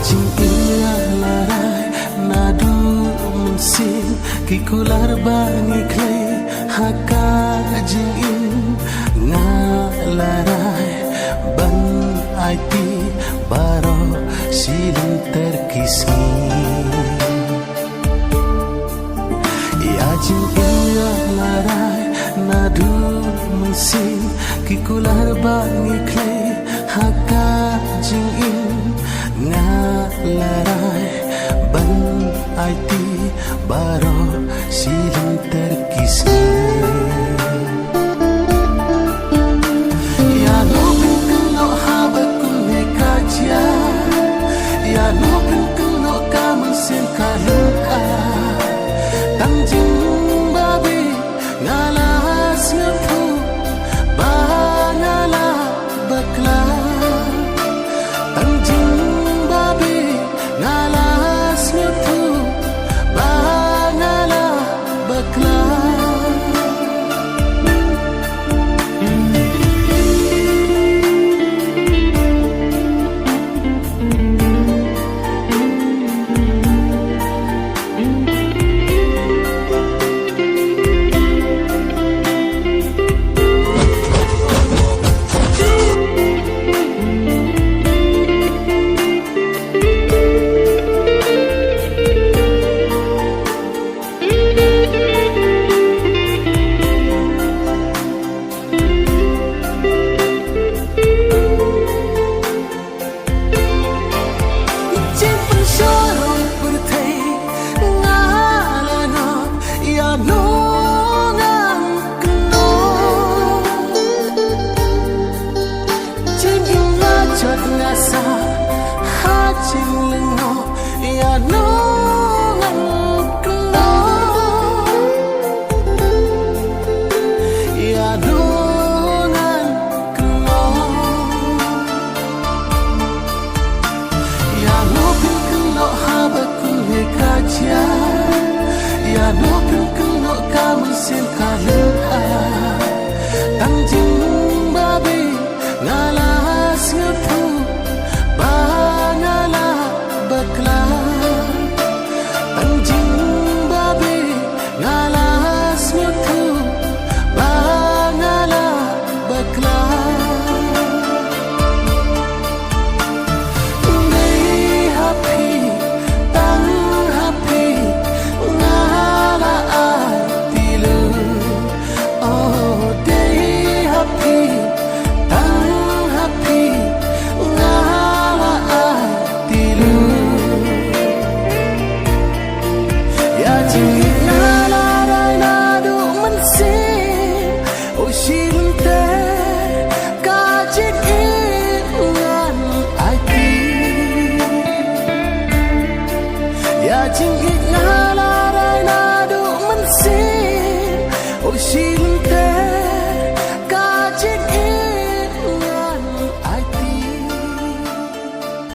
jing ingat larai nadu mensin kikular bangi klay haka jing in ngalarai ban aiti baro silem terkisni ya jing ingat larai nadu mensin kikular bangi klay haka jing in ngalarai ban aiti baro silem terkisni ya nopin keno habakun nekajia ya nopin keno kamun sen kaluka tangjing babi ngalas ngetu bangala bakla tangjing babi ngalas ngetu bangala bakla ngasa hajing lengo ya nongan keno ya nongan keno ya nopin keno habakun nekajia ya nopin keno kamun sen kaluka tangjing babi ngalas ngetu bangala bakla tangjing babi ngalas ngetu bangala bakla nei happy tang happy ngala atilu oh dei happy ya jing ik ngalarai nadu mensin oh silem